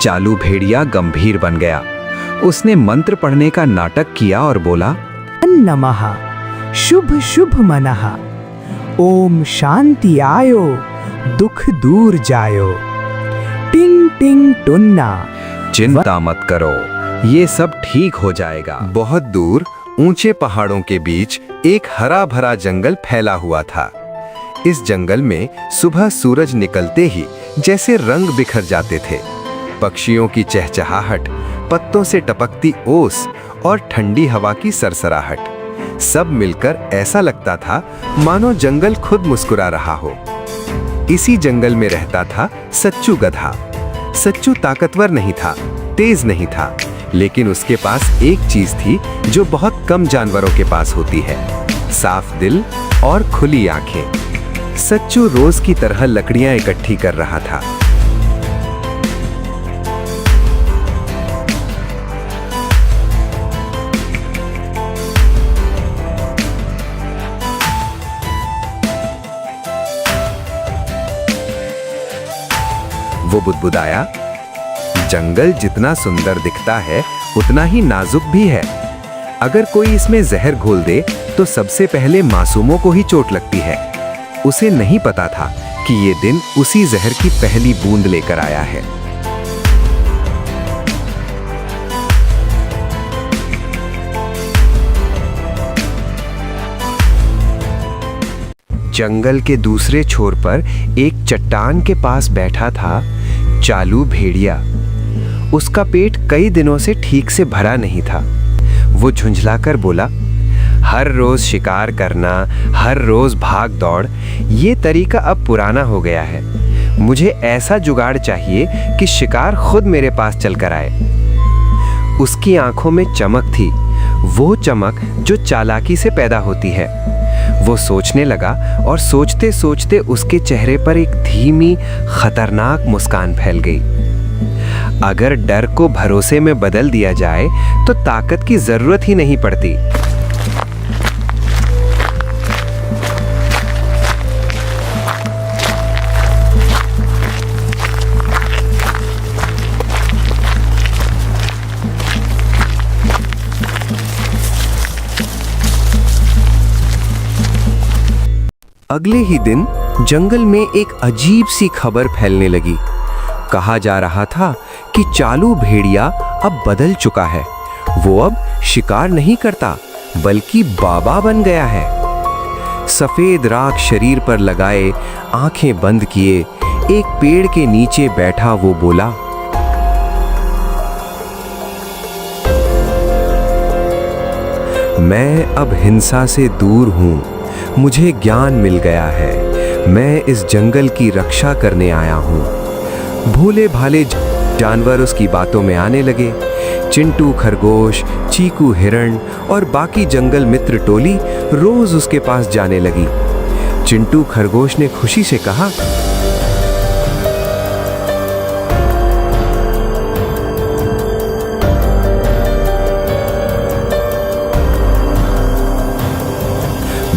चालू भेड़िया गंभीर बन गया। उसने मंत्र पढ़ने का नाटक किया और बोला, नमः शुभ शुभ मनः, ओम शांति आयो, दुख दूर जायो, टिंग टिंग टुन्ना। चिंता मत करो, ये सब ठीक हो जाएगा। बहुत दूर ऊंचे पहाड़ों के बीच एक हरा भरा जंगल फैला हुआ था। इस जंगल में सुबह सूरज निकलते ही जैसे रंग बिखर जाते थे। पक्षियों की चहचहाहट, पत्तों से टपकती ओस और ठंडी हवा की सरसराहट, सब मिलकर ऐसा लगता था मानो जंगल खुद मुस्कुरा रहा हो। इसी जंगल में रहता था सच्चू गधा। सच्चू ताकतवर नहीं था, तेज नहीं था, लेकिन उसके पास एक चीज थी जो बहुत कम जानवरों के पास होती है, साफ दिल और खुली आंखें। सच्चू रोज की तरह लकड़ियां इकट्ठी कर रहा था। वो बुदबुदाया, जंगल जितना सुंदर दिखता है उतना ही नाजुक भी है। अगर कोई इसमें जहर घोल दे तो सबसे पहले मासूमों को ही चोट लगती है। उसे नहीं पता था कि ये दिन उसी जहर की पहली बूंद लेकर आया है। जंगल के दूसरे छोर पर एक चट्टान के पास बैठा था चालू भेड़िया। उसका पेट कई दिनों से ठीक से भरा नहीं था। वो झुंझलाकर बोला, हर रोज शिकार करना, हर रोज भाग दौड़, ये तरीका अब पुराना हो गया है। मुझे ऐसा जुगाड़ चाहिए कि शिकार खुद मेरे पास चलकर आए। उसकी आंखों में चमक थी, वो चमक जो चालाकी से पैदा होती है। वो सोचने लगा और सोचते सोचते उसके चेहरे पर एक धीमी, खतरनाक मुस्कान फैल गई। अगर डर को भरोसे में बदल दिया जाए तो ताकत की जरूरत ही नहीं पड़ती। अगले ही दिन जंगल में एक अजीब सी खबर फैलने लगी। कहा जा रहा था कि चालू भेड़िया अब बदल चुका है। वो अब शिकार नहीं करता बल्कि बाबा बन गया है। सफेद राख शरीर पर लगाए, आंखें बंद किए, एक पेड़ के नीचे बैठा वो बोला, मैं अब हिंसा से दूर हूं, मुझे ज्ञान मिल गया है, मैं इस जंगल की रक्षा करने आया हूं। भोले भाले जानवर उसकी बातों में आने लगे। चिंटू खरगोश, चीकू हिरण और बाकी जंगल मित्र टोली रोज उसके पास जाने लगी। चिंटू खरगोश ने खुशी से कहा,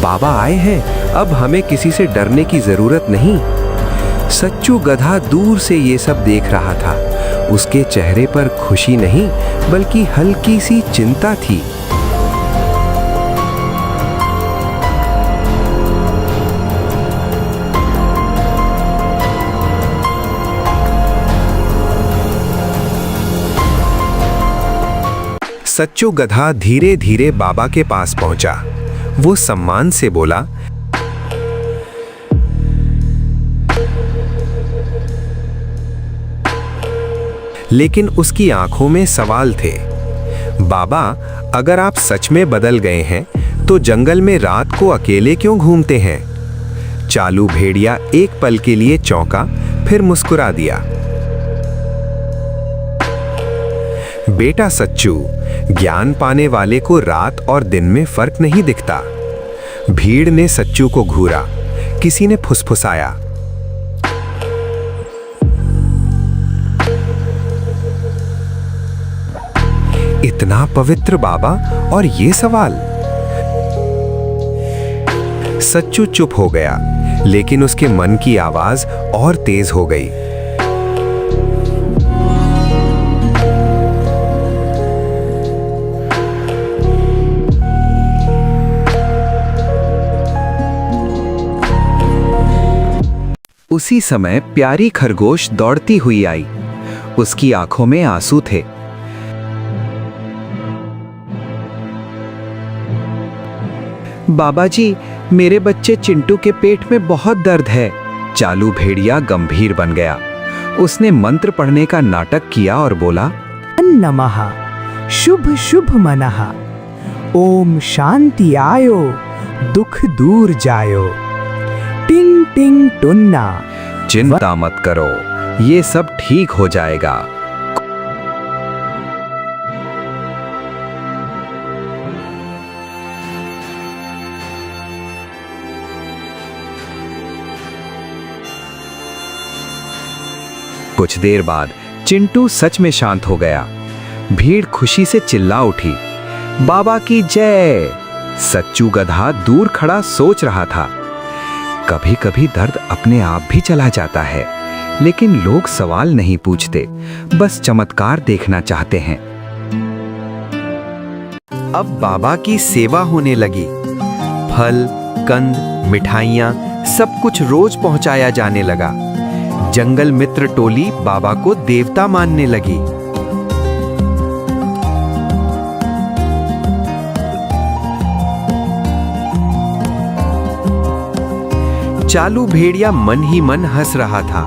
बाबा आए हैं, अब हमें किसी से डरने की जरूरत नहीं। सच्चू गधा दूर से ये सब देख रहा था। उसके चेहरे पर खुशी नहीं बल्कि हल्की सी चिंता थी। सच्चू गधा धीरे धीरे बाबा के पास पहुंचा। वो सम्मान से बोला, लेकिन उसकी आंखों में सवाल थे। बाबा, अगर आप सच में बदल गए हैं तो जंगल में रात को अकेले क्यों घूमते हैं? चालू भेड़िया एक पल के लिए चौंका, फिर मुस्कुरा दिया। बेटा सच्चू, ज्ञान पाने वाले को रात और दिन में फर्क नहीं दिखता। भीड़ ने सच्चू को घूरा। किसी ने फुसफुसाया, इतना पवित्र बाबा और ये सवाल। सच्चू चुप हो गया, लेकिन उसके मन की आवाज और तेज हो गई। उसी समय प्यारी खरगोश दौड़ती हुई आई। उसकी आंखों में आंसू थे। बाबा जी, मेरे बच्चे चिंटू के पेट में बहुत दर्द है। चालू भेड़िया गंभीर बन गया। उसने मंत्र पढ़ने का नाटक किया और बोला, नमः शुभ शुभ मनः, ओम शांति आयो, दुख दूर जायो। टिंग टिंग टुन्ना। चिंता मत करो, ये सब ठीक हो जाएगा। कुछ देर बाद चिंटू सच में शांत हो गया। भीड़ खुशी से चिल्ला उठी, बाबा की जय। सच्चू गधा दूर खड़ा सोच रहा था, कभी कभी दर्द अपने आप भी चला जाता है, लेकिन लोग सवाल नहीं पूछते, बस चमत्कार देखना चाहते हैं। अब बाबा की सेवा होने लगी। फल, कंद, मिठाइयाँ सब कुछ रोज पहुंचाया जाने लगा। जंगल मित्र टोली बाबा को देवता मानने लगी। चालू भेड़िया मन ही मन हंस रहा था।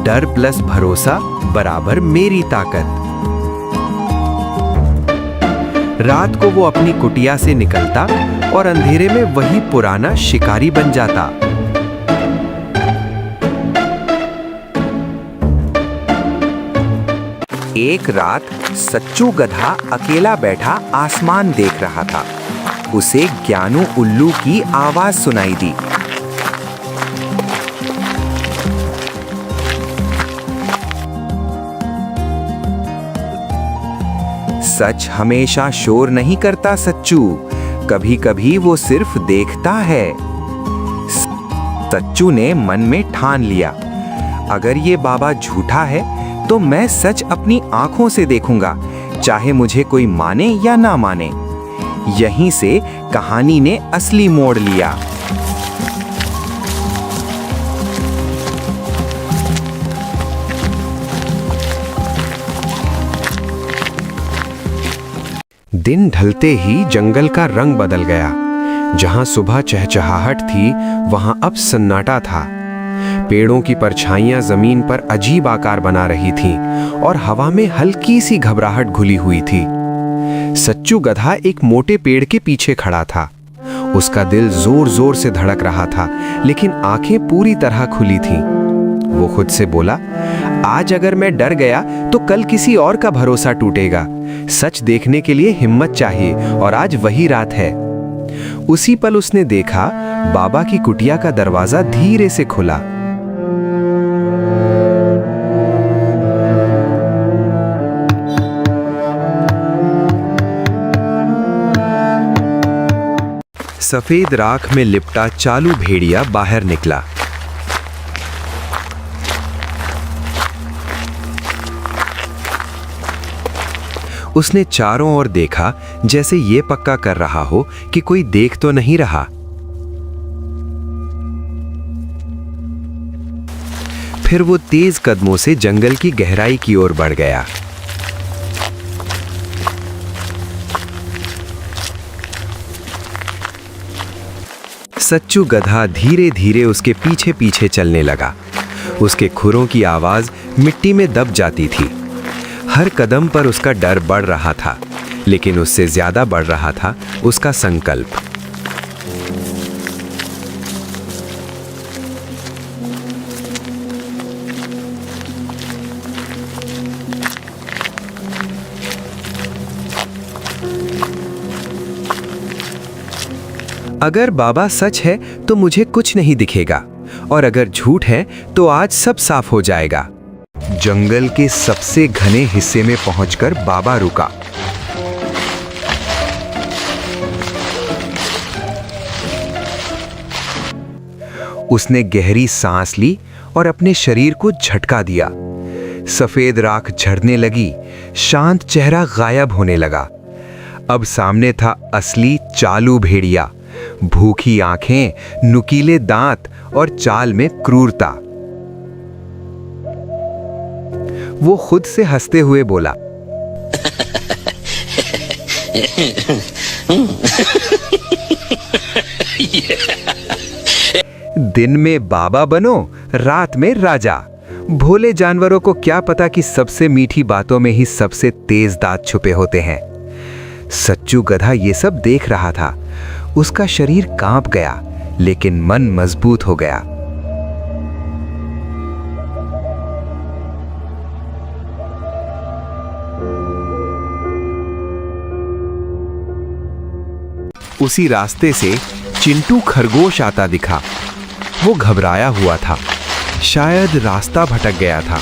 डर प्लस भरोसा बराबर मेरी ताकत। रात को वो अपनी कुटिया से निकलता और अंधेरे में वही पुराना शिकारी बन जाता। एक रात सच्चू गधा अकेला बैठा आसमान देख रहा था। उसे ज्ञानू उल्लू की आवाज सुनाई दी। सच हमेशा शोर नहीं करता सच्चू, कभी कभी वो सिर्फ देखता है। सच्चू ने मन में ठान लिया, अगर ये बाबा झूठा है तो मैं सच अपनी आंखों से देखूंगा, चाहे मुझे कोई माने या ना माने। यहीं से कहानी ने असली मोड़ लिया। दिन ढलते ही जंगल का रंग बदल गया। जहां सुबह चहचहाहट थी, वहां अब सन्नाटा था। पेड़ों की परछाइयां जमीन पर अजीब आकार बना रही थीं और हवा में हल्की सी घबराहट घुली हुई थी। सच्चू गधा एक मोटे पेड़ के पीछे खड़ा था। उसका दिल जोर जोर से धड़क रहा था, लेकिन आंखें पूरी तरह खुली थीं। वो खुद से बोला, आज अगर मैं डर गया तो कल किसी और का भरोसा टूटेगा। सच देखने के लिए हिम्मत चाहिए और आज वही रात है। उसी पल उसने देखा, बाबा की कुटिया का दरवाजा धीरे से खुला। सफेद राख में लिपटा चालू भेड़िया बाहर निकला। उसने चारों ओर देखा, जैसे ये पक्का कर रहा हो कि कोई देख तो नहीं रहा। फिर वो तेज कदमों से जंगल की गहराई की ओर बढ़ गया। सच्चू गधा धीरे धीरे उसके पीछे पीछे चलने लगा। उसके खुरों की आवाज मिट्टी में दब जाती थी। हर कदम पर उसका डर बढ़ रहा था, लेकिन उससे ज्यादा बढ़ रहा था उसका संकल्प। अगर बाबा सच है तो मुझे कुछ नहीं दिखेगा, और अगर झूठ है तो आज सब साफ हो जाएगा। जंगल के सबसे घने हिस्से में पहुंचकर बाबा रुका। उसने गहरी सांस ली और अपने शरीर को झटका दिया। सफेद राख झड़ने लगी, शांत चेहरा गायब होने लगा। अब सामने था असली चालू भेड़िया, भूखी आंखें, नुकीले दांत और चाल में क्रूरता। वो खुद से हंसते हुए बोला, दिन में बाबा बनो, रात में राजा। भोले जानवरों को क्या पता कि सबसे मीठी बातों में ही सबसे तेज दांत छुपे होते हैं। सच्चू गधा ये सब देख रहा था। उसका शरीर कांप गया, लेकिन मन मजबूत हो गया। उसी रास्ते से चिंटू खरगोश आता दिखा। वो घबराया हुआ था, शायद रास्ता भटक गया था।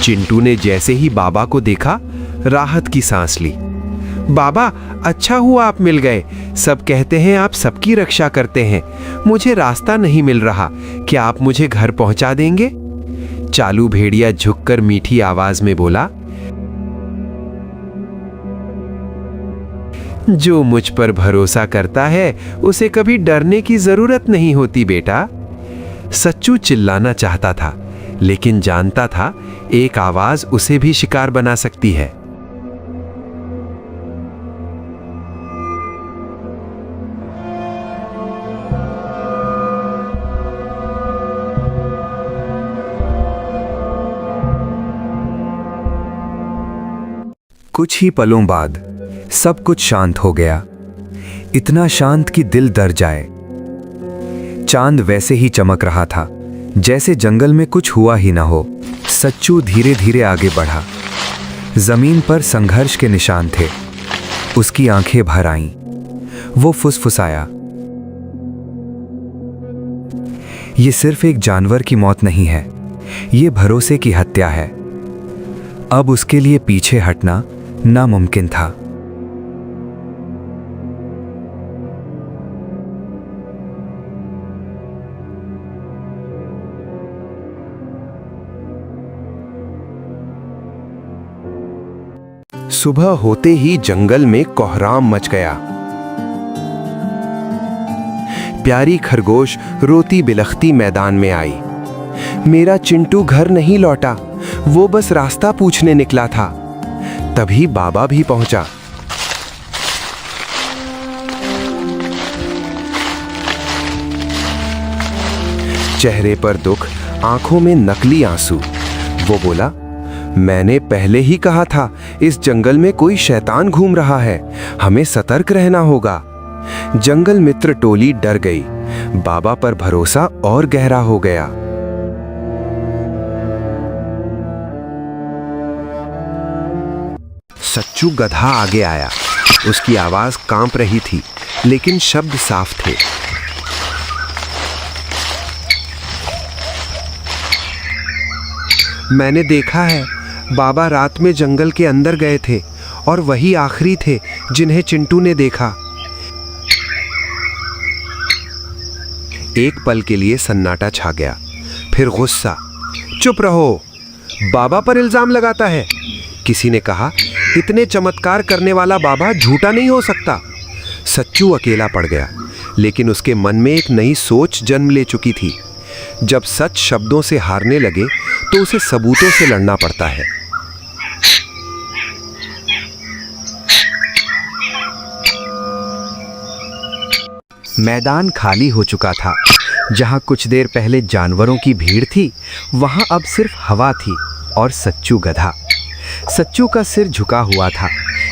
चिंटू ने जैसे ही बाबा को देखा, राहत की सांस ली। बाबा, अच्छा हुआ आप मिल गए। सब कहते हैं आप सबकी रक्षा करते हैं। मुझे रास्ता नहीं मिल रहा, क्या आप मुझे घर पहुंचा देंगे? चालू भेड़िया झुककर मीठी आवाज में बोला, जो मुझ पर भरोसा करता है उसे कभी डरने की जरूरत नहीं होती बेटा। सच्चू चिल्लाना चाहता था, लेकिन जानता था एक आवाज उसे भी शिकार बना सकती है। कुछ ही पलों बाद सब कुछ शांत हो गया, इतना शांत कि दिल डर जाए। चांद वैसे ही चमक रहा था जैसे जंगल में कुछ हुआ ही ना हो। सच्चू धीरे धीरे आगे बढ़ा। जमीन पर संघर्ष के निशान थे। उसकी आंखें भर आईं। वो फुसफुसाया, ये सिर्फ एक जानवर की मौत नहीं है, ये भरोसे की हत्या है। अब उसके लिए पीछे हटना नामुमकिन था। सुबह होते ही जंगल में कोहराम मच गया। प्यारी खरगोश रोती बिलखती मैदान में आई। मेरा चिंटू घर नहीं लौटा, वो बस रास्ता पूछने निकला था। तभी बाबा भी पहुंचा। चेहरे पर दुख, आंखों में नकली आंसू। वो बोला, मैंने पहले ही कहा था इस जंगल में कोई शैतान घूम रहा है, हमें सतर्क रहना होगा। जंगल मित्र टोली डर गई। बाबा पर भरोसा और गहरा हो गया। सच्चू गधा आगे आया। उसकी आवाज कांप रही थी, लेकिन शब्द साफ थे। मैंने देखा है, बाबा रात में जंगल के अंदर गए थे और वही आखिरी थे जिन्हें चिंटू ने देखा। एक पल के लिए सन्नाटा छा गया, फिर गुस्सा। चुप रहो, बाबा पर इल्जाम लगाता है। किसी ने कहा, इतने चमत्कार करने वाला बाबा झूठा नहीं हो सकता। सच्चू अकेला पड़ गया, लेकिन उसके मन में एक नई सोच जन्म ले चुकी थी। जब सच शब्दों से हारने लगे तो उसे सबूतों से लड़ना पड़ता है। मैदान खाली हो चुका था। जहां कुछ देर पहले जानवरों की भीड़ थी, वहां अब सिर्फ हवा थी और सच्चू गधा। सच्चू का सिर झुका हुआ था,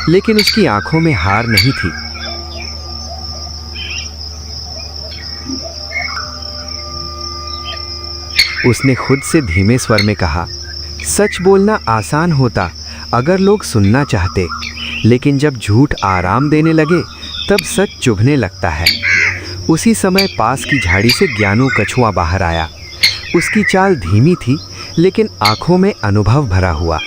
लेकिन उसकी आंखों में हार नहीं थी। उसने खुद से धीमे स्वर में कहा, सच बोलना आसान होता अगर लोग सुनना चाहते, लेकिन जब झूठ आराम देने लगे तब सच चुभने लगता है। उसी समय पास की झाड़ी से ज्ञानू कछुआ बाहर आया। उसकी चाल धीमी थी, लेकिन आंखों में अनुभव भरा हुआ।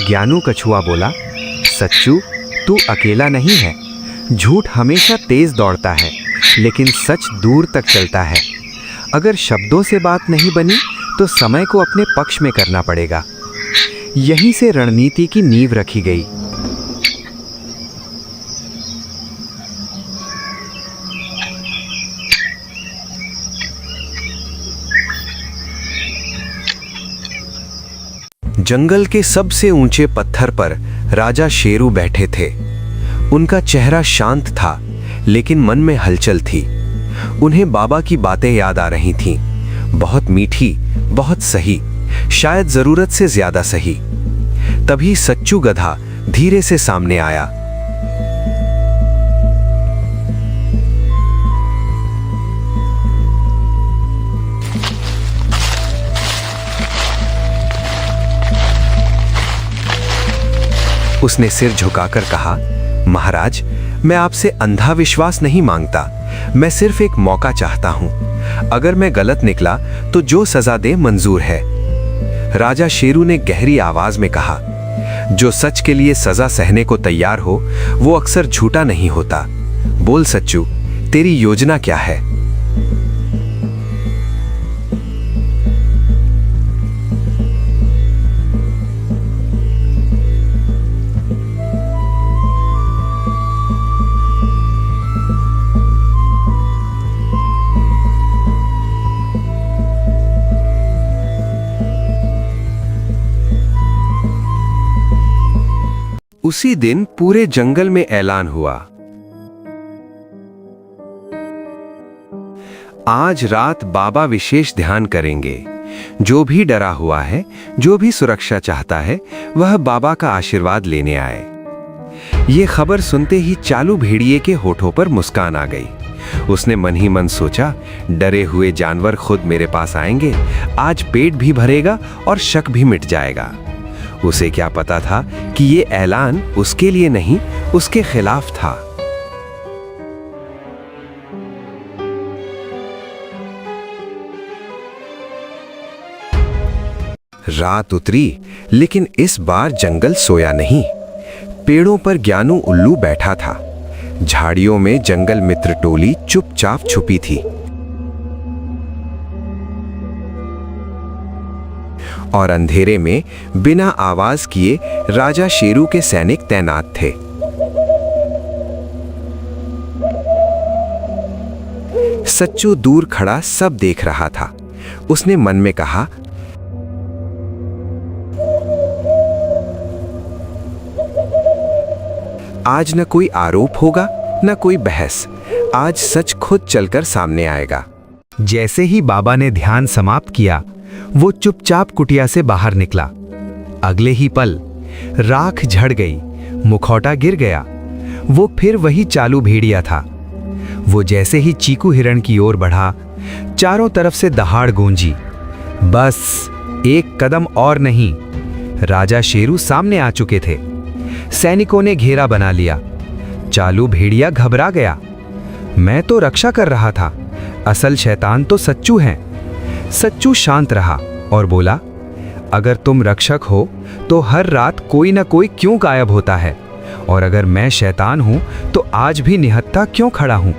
ज्ञानू कछुआ बोला, सच्चू, तू अकेला नहीं है। झूठ हमेशा तेज दौड़ता है, लेकिन सच दूर तक चलता है। अगर शब्दों से बात नहीं बनी तो समय को अपने पक्ष में करना पड़ेगा। यहीं से रणनीति की नींव रखी गई। जंगल के सबसे ऊंचे पत्थर पर राजा शेरू बैठे थे। उनका चेहरा शांत था, लेकिन मन में हलचल थी। उन्हें बाबा की बातें याद आ रही थीं, बहुत मीठी, बहुत सही, शायद जरूरत से ज्यादा सही। तभी सच्चू गधा धीरे से सामने आया। उसने सिर झुकाकर कहा, महाराज, मैं आपसे अंधा विश्वास नहीं मांगता, मैं सिर्फ एक मौका चाहता हूं। अगर मैं गलत निकला तो जो सजा दे मंजूर है। राजा शेरू ने गहरी आवाज में कहा, जो सच के लिए सजा सहने को तैयार हो वो अक्सर झूठा नहीं होता। बोल सच्चू, तेरी योजना क्या है? उसी दिन पूरे जंगल में ऐलान हुआ, आज रात बाबा विशेष ध्यान करेंगे। जो भी डरा हुआ है, जो भी सुरक्षा चाहता है, वह बाबा का आशीर्वाद लेने आए। ये खबर सुनते ही चालू भेड़िए के होठों पर मुस्कान आ गई। उसने मन ही मन सोचा, डरे हुए जानवर खुद मेरे पास आएंगे, आज पेट भी भरेगा और शक भी मिट जाएगा। उसे क्या पता था कि ये ऐलान उसके लिए नहीं, उसके खिलाफ था। रात उतरी, लेकिन इस बार जंगल सोया नहीं। पेड़ों पर ज्ञानू उल्लू बैठा था। झाड़ियों में जंगल मित्र टोली चुपचाप छुपी थी। और अंधेरे में बिना आवाज किए राजा शेरू के सैनिक तैनात थे। सच्चू दूर खड़ा सब देख रहा था। उसने मन में कहा, आज न कोई आरोप होगा, न कोई बहस। आज सच खुद चलकर सामने आएगा। जैसे ही बाबा ने ध्यान समाप्त किया, वो चुपचाप कुटिया से बाहर निकला। अगले ही पल राख झड़ गई, मुखौटा गिर गया। वो फिर वही चालू भेड़िया था। वो जैसे ही चीकू हिरण की ओर बढ़ा, चारों तरफ से दहाड़ गूंजी। बस एक कदम और नहीं, राजा शेरू सामने आ चुके थे। सैनिकों ने घेरा बना लिया। चालू भेड़िया घबरा गया। मैं तो रक्षा कर रहा था, असल शैतान तो सच्चू हैं। सच्चू शांत रहा और बोला, अगर तुम रक्षक हो तो हर रात कोई ना कोई क्यों गायब होता है, और अगर मैं शैतान हूं तो आज भी निहत्था क्यों खड़ा हूं?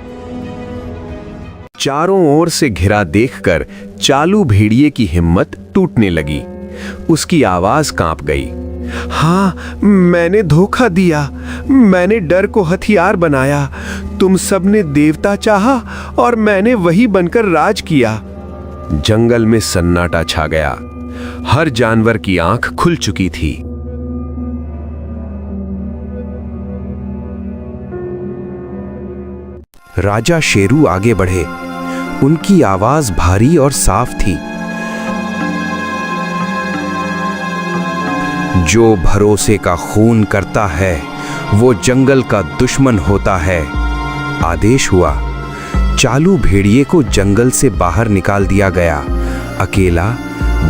चारों ओर से घिरा देखकर चालू भेड़िए की हिम्मत टूटने लगी। उसकी आवाज कांप गई। हाँ, मैंने धोखा दिया, मैंने डर को हथियार बनाया। तुम सबने देवता चाहा और मैंने वही बनकर राज किया। जंगल में सन्नाटा छा गया। हर जानवर की आंख खुल चुकी थी। राजा शेरू आगे बढ़े। उनकी आवाज भारी और साफ थी। जो भरोसे का खून करता है वो जंगल का दुश्मन होता है। आदेश हुआ। चालू भेड़िए को जंगल से बाहर निकाल दिया गया, अकेला,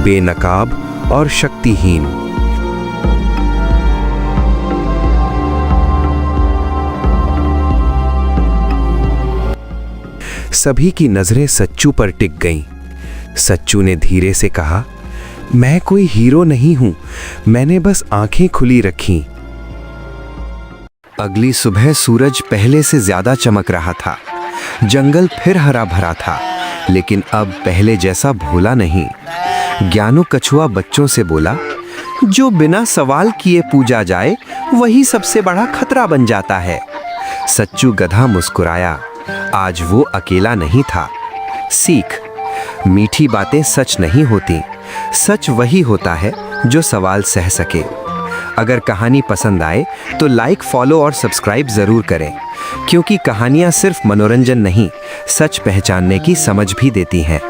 बेनकाब और शक्तिहीन। सभी की नजरें सच्चू पर टिक गईं। सच्चू ने धीरे से कहा, मैं कोई हीरो नहीं हूं, मैंने बस आंखें खुली रखीं। अगली सुबह सूरज पहले से ज्यादा चमक रहा था। जंगल फिर हरा भरा था, लेकिन अब पहले जैसा भोला नहीं। ज्ञानू कछुआ बच्चों से बोला, जो बिना सवाल किए पूजा जाए वही सबसे बड़ा खतरा बन जाता है। सच्चू गधा मुस्कुराया, आज वो अकेला नहीं था। सीख, मीठी बातें सच नहीं होती, सच वही होता है जो सवाल सह सके। अगर कहानी पसंद आए तो लाइक, फॉलो और सब्सक्राइब जरूर करें, क्योंकि कहानियां सिर्फ मनोरंजन नहीं, सच पहचानने की समझ भी देती हैं।